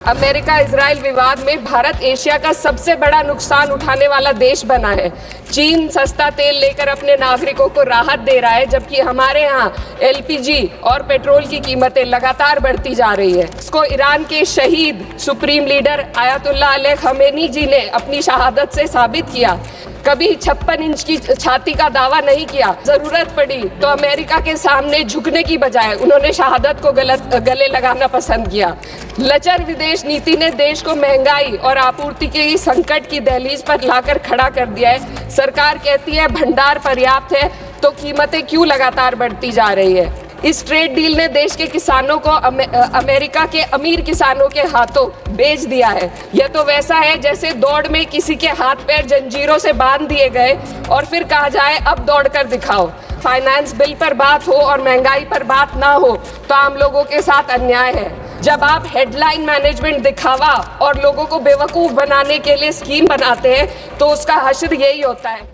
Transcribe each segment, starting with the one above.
America Israel विवाद में Bharat Asia का सबसे बड़ा नुकसान उठाने वाला देश बना है। चीन सस्ता तेल लेकर अपने नागरिकों को राहत दे रहा है, जबकि हमारे यहाँ एलपीजी और पेट्रोल की कीमतें लगातार बढ़ती जा रही है। इसको ईरान के शहीद supreme leader Ayatollah Ali Khamenei ji ने अपनी शहादत से साबित किया। कभी 56 इंच की छाती का दावा नहीं किया। जरूरत पड़ी तो अमेरिका के सामने झुकने की बजाय उन्होंने शहादत को गले लगाना पसंद किया। लचर विदेश नीति ने देश को महंगाई और आपूर्ति के संकट की दहलीज पर लाकर खड़ा कर दिया है। सरकार कहती है भंडार पर्याप्त है, तो कीमतें क्यों लगातार बढ़ती जा रही है। इस ट्रेड डील ने देश के किसानों को अमेरिका के अमीर किसानों के हाथों बेच दिया है। यह तो वैसा है जैसे दौड़ में किसी के हाथ पैर जंजीरों से बांध दिए गए और फिर कहा जाए अब दौड़ कर दिखाओ। फाइनेंस बिल पर बात हो और महंगाई पर बात ना हो तो आम लोगों के साथ अन्याय है। जब आप हेडलाइन मैनेजमेंट दिखावा और लोगों को बेवकूफ बनाने के लिए स्कीम बनाते हैं तो उसका हश्र यही होता है।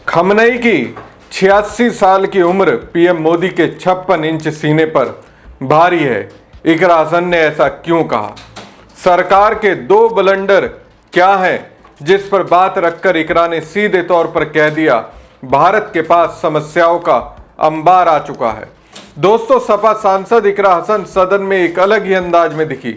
खमनई की 86 साल की उम्र पीएम मोदी के 56 इंच सीने पर भारी है। इकरा हसन ने ऐसा क्यों कहा? सरकार के दो ब्लंडर क्या हैं जिस पर बात रखकर इकरा ने सीधे तौर पर कह दिया भारत के पास समस्याओं का अंबार आ चुका है। दोस्तों, सपा सांसद इकरा हसन सदन में एक अलग ही अंदाज में दिखी।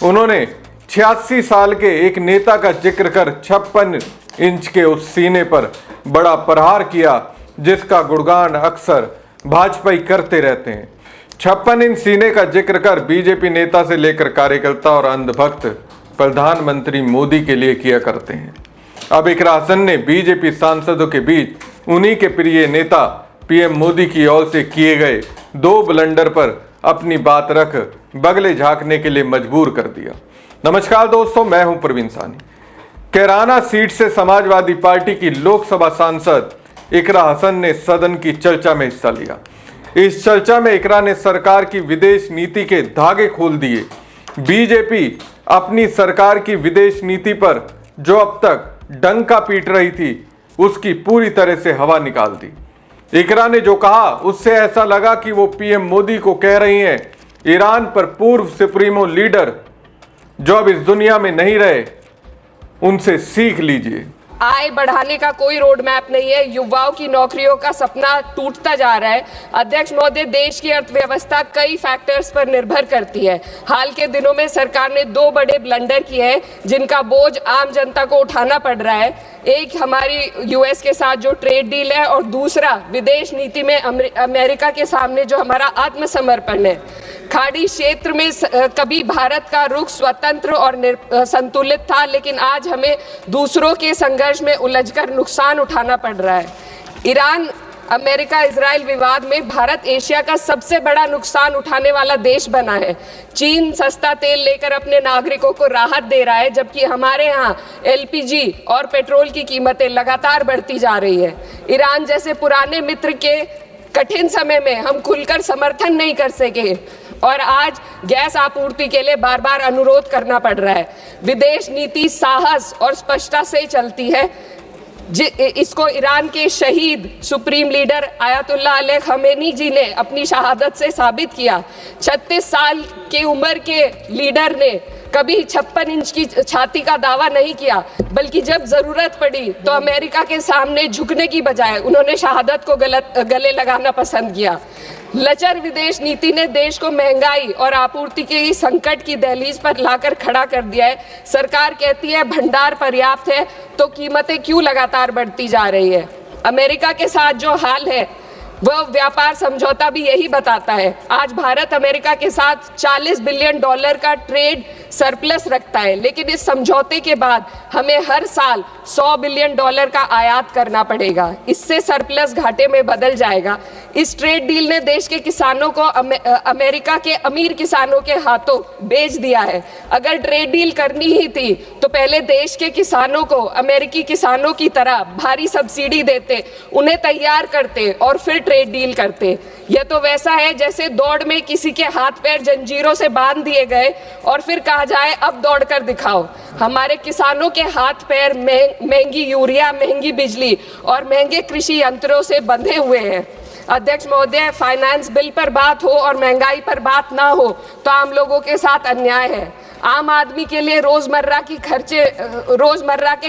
उन्होंने 86 साल के एक नेता का जिक्र कर 56 इंच के उस सीने पर बड़ा प्रहार किया जिसका गुणगान अक्सर भाजपाई करते रहते हैं। 56 इंच सीने का जिक्र कर बीजेपी नेता से लेकर कार्यकर्ता और अंधभक्त प्रधानमंत्री मोदी के लिए किया करते हैं। अब इकरा हसन ने बीजेपी सांसदों के बीच उन्हीं के प्रिय नेता पीएम मोदी की ओर से किए गए दो ब्लंडर पर अपनी बात रख बगले झांकने के लिए मजबूर कर दिया। नमस्कार दोस्तों, मैं हूं प्रवीण सानी। कैराना सीट से समाजवादी पार्टी की लोकसभा सांसद इकरा हसन ने सदन की चर्चा में हिस्सा लिया। इस चर्चा में इकरा ने सरकार की विदेश नीति के धागे खोल दिए। बीजेपी अपनी सरकार की विदेश नीति पर जो अब तक डंका पीट रही थी उसकी पूरी तरह से हवा निकाल दी। इकरा ने जो कहा उससे ऐसा लगा कि वो पीएम मोदी को कह रही हैं ईरान पर पूर्व सुप्रीमो लीडर जो अब इस दुनिया में नहीं रहे उनसे सीख लीजिए। आय बढ़ाने का कोई रोड मैप नहीं है। युवाओं की नौकरियों का सपना टूटता जा रहा है। अध्यक्ष महोदय, देश की अर्थव्यवस्था कई फैक्टर्स पर निर्भर करती है। हाल के दिनों में सरकार ने दो बड़े ब्लंडर किए हैं जिनका बोझ आम जनता को उठाना पड़ रहा है। एक हमारी यूएस के साथ जो ट्रेड डील है और दूसरा विदेश नीति में अमेरिका के सामने जो हमारा आत्मसमर्पण है। खाड़ी क्षेत्र में कभी भारत का रुख स्वतंत्र और संतुलित था, लेकिन आज हमें दूसरों के संघर्ष में उलझकर नुकसान उठाना पड़ रहा है। ईरान अमेरिका इजराइल विवाद में भारत एशिया का सबसे बड़ा नुकसान उठाने वाला देश बना है। चीन सस्ता तेल लेकर अपने नागरिकों को राहत दे रहा है, जबकि हमारे यहाँ एलपीजी और पेट्रोल की कीमतें लगातार बढ़ती जा रही है। ईरान जैसे पुराने मित्र के कठिन समय में हम खुलकर समर्थन नहीं कर सके और आज गैस आपूर्ति के लिए बार बार अनुरोध करना पड़ रहा है। विदेश नीति साहस और स्पष्टता से चलती है। इसको ईरान के शहीद supreme leader Ayatollah Ali Khamenei ji ने अपनी शहादत से साबित किया। 36 साल की उम्र के लीडर ने कभी 56 इंच की छाती का दावा नहीं किया, बल्कि जब जरूरत पड़ी तो अमेरिका के सामने झुकने की बजाय उन्होंने शहादत को गले लगाना पसंद किया। लचर विदेश नीति ने देश को महंगाई और आपूर्ति के संकट की दहलीज पर लाकर खड़ा कर दिया है। सरकार कहती है भंडार पर्याप्त है, तो कीमतें क्यों लगातार बढ़ती जा रही है। अमेरिका के साथ जो हाल है वह व्यापार समझौता भी यही बताता है। आज भारत अमेरिका के साथ $40 बिलियन का ट्रेड सरप्लस रखता है, लेकिन इस समझौते के बाद हमें हर साल $100 बिलियन का आयात करना पड़ेगा। इससे सरप्लस घाटे में बदल जाएगा। इस ट्रेड डील ने देश के किसानों को अमेरिका के अमीर किसानों के हाथों बेच दिया है। अगर ट्रेड डील करनी ही थी तो पहले देश के किसानों को अमेरिकी किसानों की तरह भारी सब्सिडी देते, उन्हें तैयार करते और फिर ट्रेड डील करते। यह तो वैसा है जैसे दौड़ में किसी के हाथ पैर जंजीरों से बांध दिए गए और फिर कहा जाए अब दौड़ कर दिखाओ। हमारे किसानों के हाथ पैर महंगी यूरिया, महंगी बिजली और महंगे कृषि यंत्रों से बंधे हुए हैं। अध्यक्ष महोदय, फाइनेंस बिल पर बात हो और महंगाई पर बात ना हो तो आम लोगों के साथ अन्याय है। आम आदमी के लिए रोजमर्रा के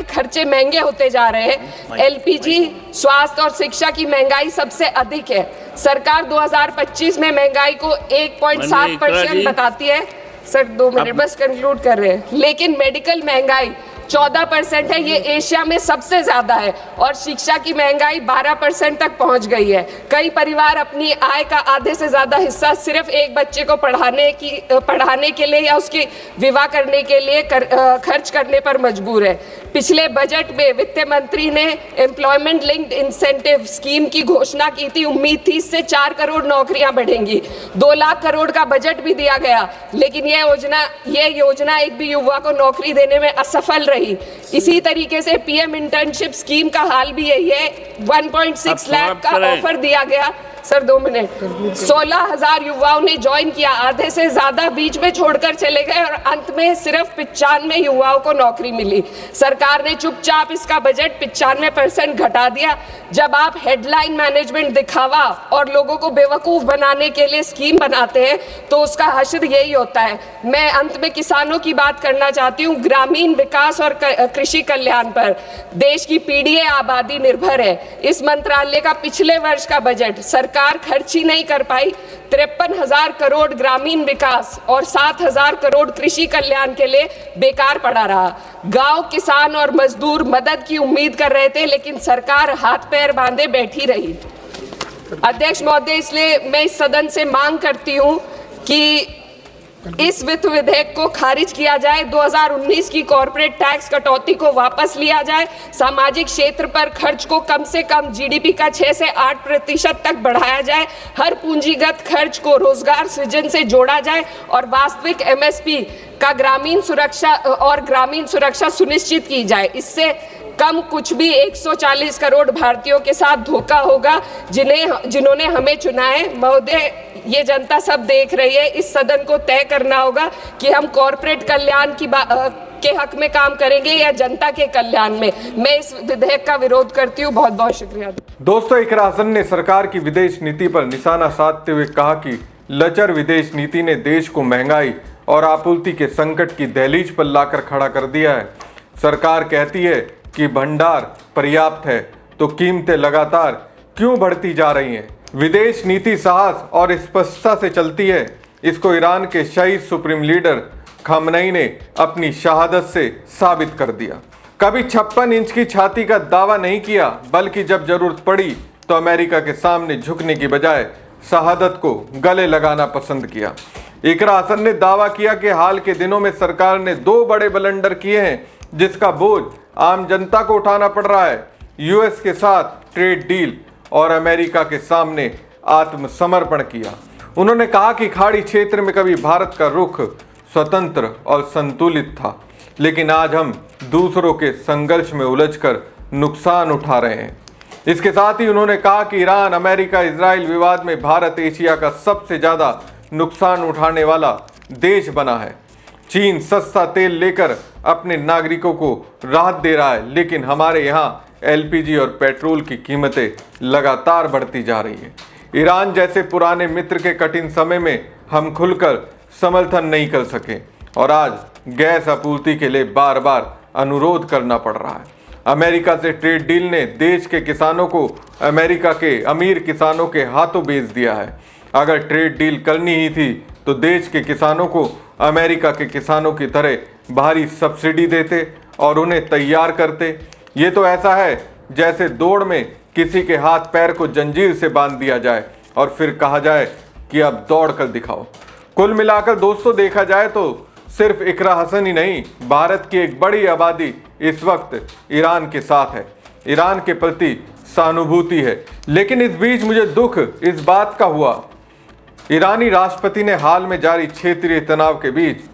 खर्चे महंगे होते जा रहे हैं। एलपीजी, स्वास्थ्य और शिक्षा की महंगाई सबसे अधिक है। सरकार 2025 में महंगाई को 1.7% बताती है। सर 2 मिनट बस कंक्लूड कर रहे हैं। लेकिन मेडिकल महंगाई 14% है, ये एशिया में सबसे ज्यादा है। और शिक्षा की महंगाई 12% तक पहुंच गई है। कई परिवार अपनी आय का आधे से ज्यादा हिस्सा सिर्फ एक बच्चे को पढ़ाने के लिए या उसकी विवाह करने के लिए खर्च करने पर मजबूर है। पिछले बजट में वित्त मंत्री ने एम्प्लॉयमेंट लिंक्ड इंसेंटिव स्कीम की घोषणा की थी। उम्मीद थी इससे 4 करोड़ नौकरियां बढ़ेंगी। 2 लाख करोड़ का बजट भी दिया गया, लेकिन ये योजना एक भी युवा को नौकरी देने में असफल रही। इसी तरीके से पीएम इंटर्नशिप स्कीम का हाल भी यही है। 1.6 लाख का ऑफर दिया गया। Sir 2 minute. 16,000 युवाओं ने ज्वाइन किया, आधे से ज्यादा बीच में छोड़कर चले गए और अंत में सिर्फ 95 युवाओं को नौकरी मिली। सरकार ने चुपचाप इसका बजट 95% घटा दिया। जब आप हेडलाइन मैनेजमेंट, दिखावा और लोगों को बेवकूफ बनाने के लिए स्कीम बनाते हैं तो उसका हश्र यही होता है। मैं अंत में किसानों की बात करना चाहती हूँ। ग्रामीण विकास और कृषि कल्याण पर देश की पीढ़ी आबादी निर्भर है। इस मंत्रालय का पिछले वर्ष का बजट सरकार खर्च ही नहीं कर पाई। 53,000 करोड़ ग्रामीण विकास और 7,000 करोड़ कृषि कल्याण के लिए बेकार पड़ा रहा। गांव, किसान और मजदूर मदद की उम्मीद कर रहे थे, लेकिन सरकार हाथ पैर बांधे बैठी रही। अध्यक्ष महोदय, इसलिए मैं इस सदन से मांग करती हूं कि इस वित्त विधेयक को खारिज किया जाए। 2019 की कॉर्पोरेट टैक्स कटौती को वापस लिया जाए। सामाजिक क्षेत्र पर खर्च को कम से कम जीडीपी का 6 से 8% तक बढ़ाया जाए। हर पूंजीगत खर्च को रोजगार सृजन से जोड़ा जाए और वास्तविक एमएसपी का ग्रामीण सुरक्षा सुनिश्चित की जाए। इससे कम कुछ भी 140 करोड़ भारतीयों के साथ धोखा होगा जिन्होंने हमें चुना है। महोदय, ये जनता सब देख रही है। इस सदन को तय करना होगा कि हम कॉर्पोरेट कल्याण के हक में काम करेंगे या जनता के कल्याण में। मैं इस विधेयक का विरोध करती हूँ। बहुत बहुत शुक्रिया। दोस्तों, इकरा हसन ने सरकार की विदेश नीति पर निशाना साधते हुए कहा कि लचर विदेश नीति ने देश को महंगाई और आपूर्ति के संकट की दहलीज पर लाकर खड़ा कर दिया है। सरकार कहती है कि भंडार पर्याप्त है, तो कीमतें लगातार क्यों बढ़ती जा रही हैं? विदेश नीति साहस और स्पष्टता से चलती है। इसको ईरान के शहीद सुप्रीम लीडर खामनेई ने अपनी शहादत से साबित कर दिया। कभी 56 इंच की छाती का दावा नहीं किया, बल्कि जब जरूरत पड़ी तो अमेरिका के सामने झुकने की बजाय शहादत को गले लगाना पसंद किया। इकरा हसन ने दावा किया कि हाल के दिनों में सरकार ने 2 बड़े ब्लंडर किए हैं, जिसका बोझ आम जनता को उठाना पड़ रहा है। यूएस के साथ ट्रेड डील और अमेरिका के सामने आत्मसमर्पण किया। उन्होंने कहा कि खाड़ी क्षेत्र में कभी भारत का रुख स्वतंत्र और संतुलित था, लेकिन आज हम दूसरों के संघर्ष में उलझकर नुकसान उठा रहे हैं। इसके साथ ही उन्होंने कहा कि ईरान, अमेरिका, इजराइल विवाद में भारत एशिया का सबसे ज्यादा नुकसान उठाने वाला देश बना है। चीन सस्ता तेल लेकर अपने नागरिकों को राहत दे रहा है, लेकिन हमारे यहाँ एलपीजी और पेट्रोल की कीमतें लगातार बढ़ती जा रही है। ईरान जैसे पुराने मित्र के कठिन समय में हम खुलकर समर्थन नहीं कर सके और आज गैस आपूर्ति के लिए बार बार अनुरोध करना पड़ रहा है। अमेरिका से ट्रेड डील ने देश के किसानों को अमेरिका के अमीर किसानों के हाथों बेच दिया है। अगर ट्रेड डील करनी ही थी तो देश के किसानों को अमेरिका के किसानों की तरह भारी सब्सिडी देते और उन्हें तैयार करते। ये तो ऐसा है जैसे दौड़ में किसी के हाथ पैर को जंजीर से बांध दिया जाए और फिर कहा जाए कि अब दौड़ कर दिखाओ। कुल मिलाकर दोस्तों, देखा जाए तो सिर्फ इकरा हसन ही नहीं, भारत की एक बड़ी आबादी इस वक्त ईरान के साथ है। ईरान के प्रति सहानुभूति है। लेकिन इस बीच मुझे दुख इस बात का हुआ, ईरानी राष्ट्रपति ने हाल में जारी क्षेत्रीय तनाव के बीच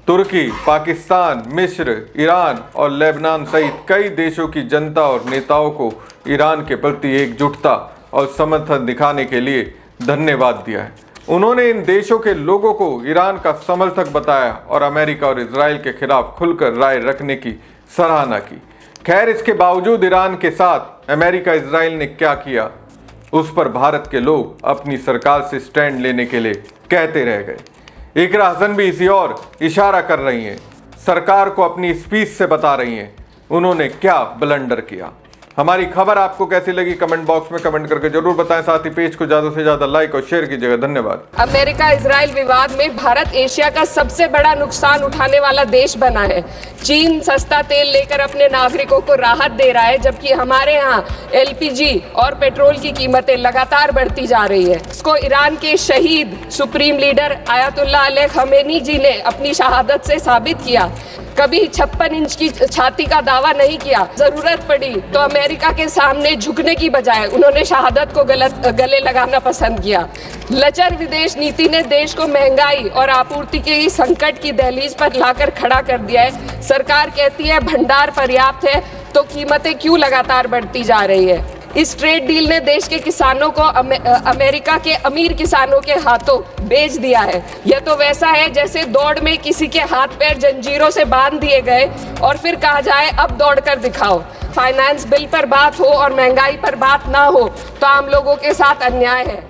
तुर्की, पाकिस्तान, मिस्र, ईरान और लेबनान सहित कई देशों की जनता और नेताओं को ईरान के प्रति एकजुटता और समर्थन दिखाने के लिए धन्यवाद दिया है। उन्होंने इन देशों के लोगों को ईरान का समर्थक बताया और अमेरिका और इजराइल के खिलाफ खुलकर राय रखने की सराहना की। खैर, इसके बावजूद ईरान के साथ अमेरिका इजराइल ने क्या किया, उस पर भारत के लोग अपनी सरकार से स्टैंड लेने के लिए कहते रह गए। इकरा हसन भी इसी ओर इशारा कर रही हैं, सरकार को अपनी स्पीच से बता रही हैं उन्होंने क्या ब्लंडर किया। हमारी खबर आपको कैसी लगी कमेंट बॉक्स में कमेंट करके जरूर बताएं। साथ ही पेज को ज्यादा से ज्यादा लाइक और शेयर कीजिएगा। धन्यवाद। अमेरिका इजराइल विवाद में भारत एशिया का सबसे बड़ा नुकसान उठाने वाला देश बना है। चीन सस्ता तेल लेकर अपने नागरिकों को राहत दे रहा है, जबकि हमारे यहाँ एलपीजी और पेट्रोल की कीमतें लगातार बढ़ती जा रही है। इसको ईरान के शहीद supreme leader Ayatollah Ali Khamenei ji ने अपनी शहादत से साबित किया। कभी 56 इंच की छाती का दावा नहीं किया। जरूरत पड़ी तो अमेरिका के सामने झुकने की बजाय उन्होंने शहादत को गले लगाना पसंद किया। लचर विदेश नीति ने देश को महंगाई और आपूर्ति के संकट की दहलीज पर लाकर खड़ा कर दिया है। सरकार कहती है भंडार पर्याप्त है, तो कीमतें क्यों लगातार बढ़ती जा रही है। इस ट्रेड डील ने देश के किसानों को अमेरिका के अमीर किसानों के हाथों बेच दिया है। यह तो वैसा है जैसे दौड़ में किसी के हाथ पैर जंजीरों से बांध दिए गए और फिर कहा जाए अब दौड़ कर दिखाओ। फाइनेंस बिल पर बात हो और महंगाई पर बात ना हो तो आम लोगों के साथ अन्याय है।